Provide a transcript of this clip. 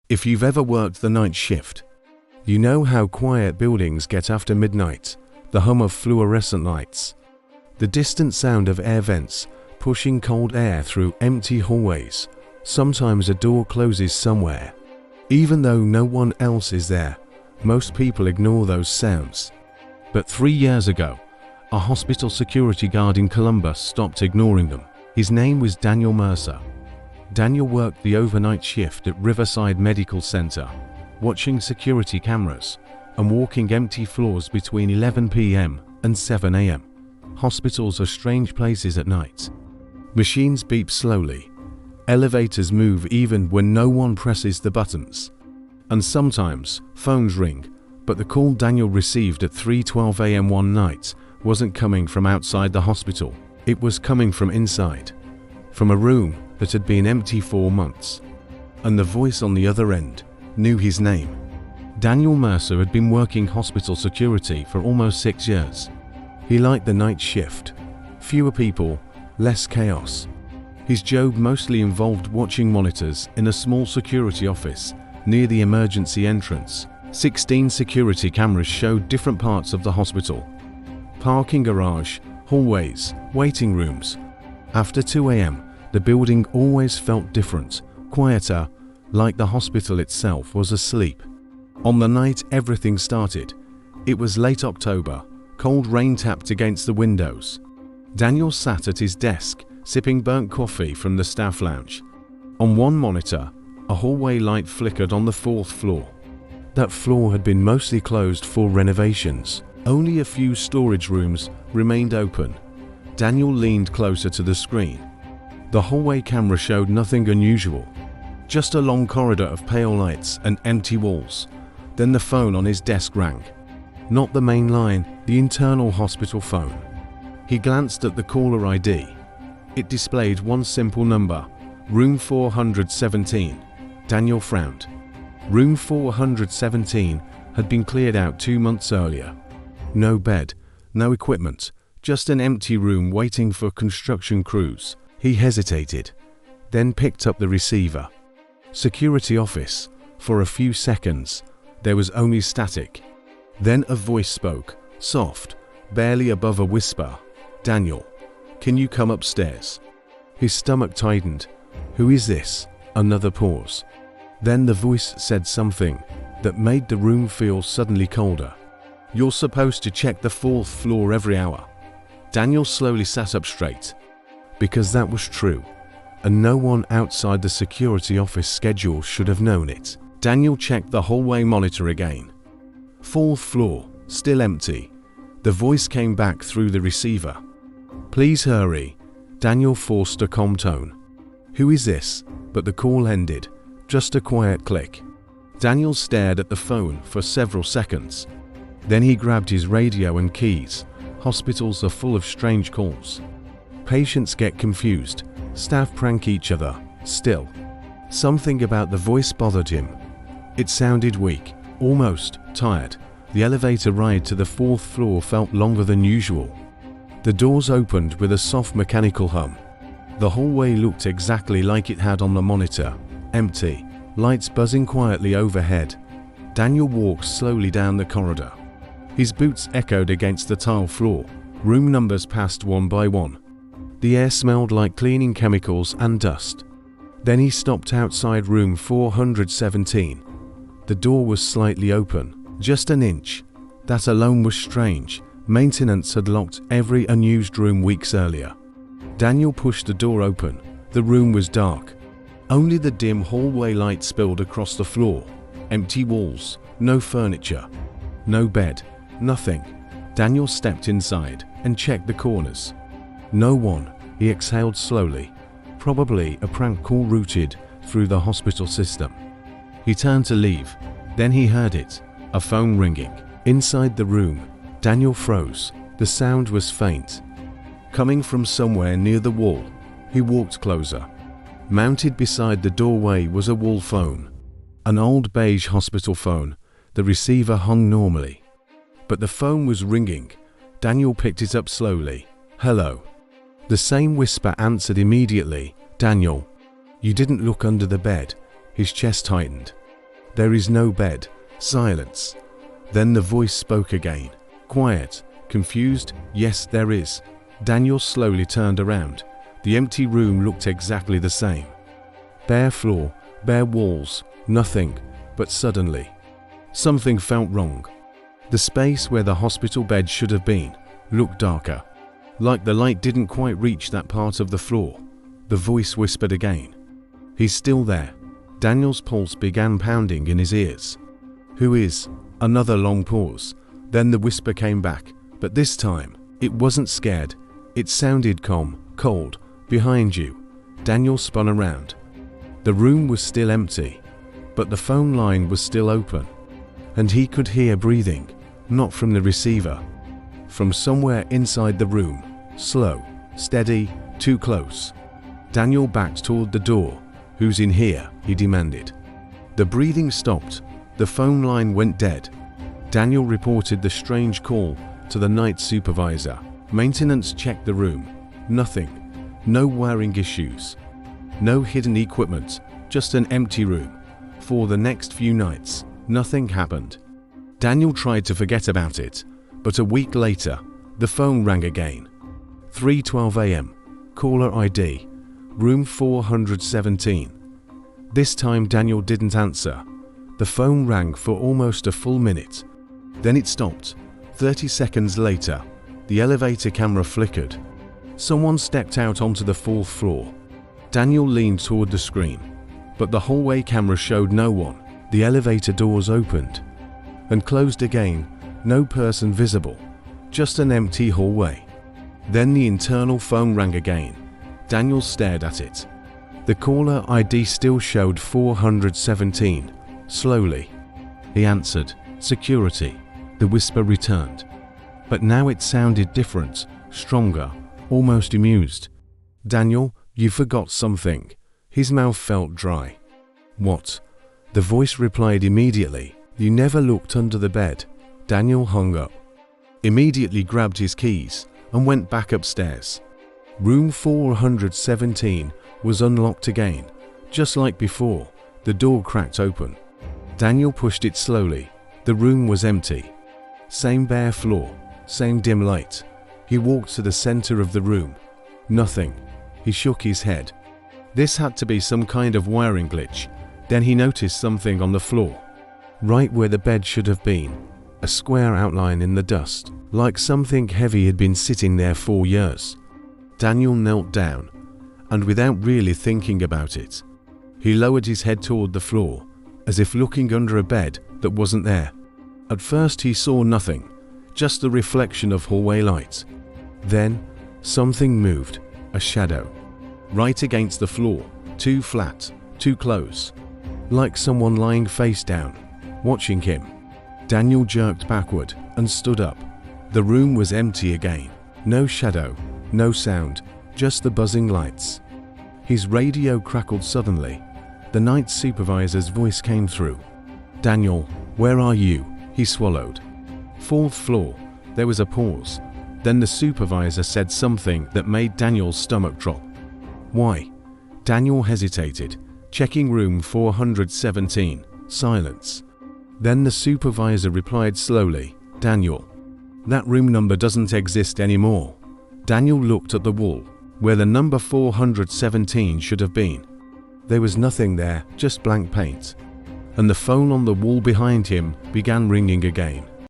If you've ever worked the night shift, you know how quiet buildings get after midnight, the hum of fluorescent lights, the distant sound of air vents pushing cold air through empty hallways. Sometimes a door closes somewhere. Even though no one else is there, most people ignore those sounds. But 3 years ago, a hospital security guard in Columbus stopped ignoring them. His name was Daniel Mercer. Daniel worked the overnight shift at Riverside Medical Center, watching security cameras and walking empty floors between 11 p.m. and 7 a.m. Hospitals are strange places at night. Machines beep slowly. Elevators move even when no one presses the buttons. And sometimes phones ring, but the call Daniel received at 3:12 a.m. one night wasn't coming from outside the hospital. It was coming from inside, from a room that had been empty for months. And the voice on the other end knew his name. Daniel Mercer had been working hospital security for almost 6 years. He liked the night shift. Fewer people, less chaos. His job mostly involved watching monitors in a small security office near the emergency entrance. 16 security cameras showed different parts of the hospital. Parking garage, hallways, waiting rooms. After 2 a.m., the building always felt different, quieter, like the hospital itself was asleep. On the night everything started, it was late October. Cold rain tapped against the windows. Daniel sat at his desk, sipping burnt coffee from the staff lounge. On one monitor, a hallway light flickered on the 4th floor. That floor had been mostly closed for renovations. Only a few storage rooms remained open. Daniel leaned closer to the screen. The hallway camera showed nothing unusual, just a long corridor of pale lights and empty walls. Then the phone on his desk rang. Not the main line, the internal hospital phone. He glanced at the caller ID. It displayed one simple number, room 417. Daniel frowned. Room 417 had been cleared out 2 months earlier. No bed, no equipment, just an empty room waiting for construction crews. He hesitated, then picked up the receiver. Security office. For a few seconds, there was only static. Then a voice spoke, soft, barely above a whisper. "Daniel, can you come upstairs?" His stomach tightened. "Who is this?" Another pause. Then the voice said something that made the room feel suddenly colder. "You're supposed to check the 4th floor every hour." Daniel slowly sat up straight. Because that was true, and no one outside the security office schedule should have known it. Daniel checked the hallway monitor again. 4th floor, still empty. The voice came back through the receiver. "Please hurry." Daniel forced a calm tone. "Who is this?" But the call ended. Just a quiet click. Daniel stared at the phone for several seconds. Then he grabbed his radio and keys. Hospitals are full of strange calls. Patients get confused. Staff prank each other. Still, something about the voice bothered him. It sounded weak, almost tired. The elevator ride to the 4th floor felt longer than usual. The doors opened with a soft mechanical hum. The hallway looked exactly like it had on the monitor. Empty, lights buzzing quietly overhead. Daniel walked slowly down the corridor. His boots echoed against the tile floor. Room numbers passed one by one. The air smelled like cleaning chemicals and dust. Then he stopped outside room 417. The door was slightly open, just an inch. That alone was strange. Maintenance had locked every unused room weeks earlier. Daniel pushed the door open. The room was dark. Only the dim hallway light spilled across the floor. Empty walls, no furniture, no bed, nothing. Daniel stepped inside and checked the corners. No one. He exhaled slowly. Probably a prank call routed through the hospital system. He turned to leave. Then he heard it, a phone ringing. Inside the room, Daniel froze. The sound was faint, coming from somewhere near the wall. He walked closer. Mounted beside the doorway was a wall phone. An old beige hospital phone. The receiver hung normally. But the phone was ringing. Daniel picked it up slowly. "Hello." The same whisper answered immediately. "Daniel, you didn't look under the bed." His chest tightened. There is no bed. Silence. Then the voice spoke again. Quiet. Confused. Yes, there is. Daniel slowly turned around. The empty room looked exactly the same. Bare floor, bare walls, nothing. But suddenly, something felt wrong. The space where the hospital bed should have been looked darker. Like the light didn't quite reach that part of the floor. The voice whispered again. He's still there. Daniel's pulse began pounding in his ears. Who is? Another long pause. Then the whisper came back, but this time, it wasn't scared. It sounded calm, cold. Behind you. Daniel spun around. The room was still empty, but the phone line was still open. And he could hear breathing, not from the receiver. From somewhere inside the room. Slow, steady, too close. Daniel backed toward the door. Who's in here? He demanded. The breathing stopped. The phone line went dead. Daniel reported the strange call to the night supervisor. Maintenance checked the room. Nothing. No wiring issues. No hidden equipment. Just an empty room. For the next few nights, nothing happened. Daniel tried to forget about it, but a week later, the phone rang again. 3:12 a.m. Caller ID. Room 417. This time Daniel didn't answer. The phone rang for almost a full minute. Then it stopped. 30 seconds later, the elevator camera flickered. Someone stepped out onto the 4th floor. Daniel leaned toward the screen, but the hallway camera showed no one. The elevator doors opened and closed again. No person visible. Just an empty hallway. Then the internal phone rang again. Daniel stared at it. The caller ID still showed 417. Slowly, he answered. Security. The whisper returned. But now it sounded different, stronger, almost amused. Daniel, you forgot something. His mouth felt dry. What? The voice replied immediately. You never looked under the bed. Daniel hung up. Immediately grabbed his keys and went back upstairs. Room 417 was unlocked again. Just like before, the door cracked open. Daniel pushed it slowly. The room was empty. Same bare floor, same dim light. He walked to the center of the room. Nothing. He shook his head. This had to be some kind of wiring glitch. Then he noticed something on the floor. Right where the bed should have been. A square outline in the dust, like something heavy had been sitting there for years. Daniel knelt down, and without really thinking about it, he lowered his head toward the floor, as if looking under a bed that wasn't there. At first he saw nothing, just the reflection of hallway light. Then, something moved, a shadow. Right against the floor, too flat, too close. Like someone lying face down, watching him. Daniel jerked backward and stood up. The room was empty again. No shadow, no sound, just the buzzing lights. His radio crackled suddenly. The night supervisor's voice came through. Daniel, where are you? He swallowed. 4th floor. There was a pause. Then the supervisor said something that made Daniel's stomach drop. Why? Daniel hesitated, checking room 417. Silence. Then the supervisor replied slowly, Daniel, that room number doesn't exist anymore. Daniel looked at the wall, where the number 417 should have been. There was nothing there, just blank paint. And the phone on the wall behind him began ringing again.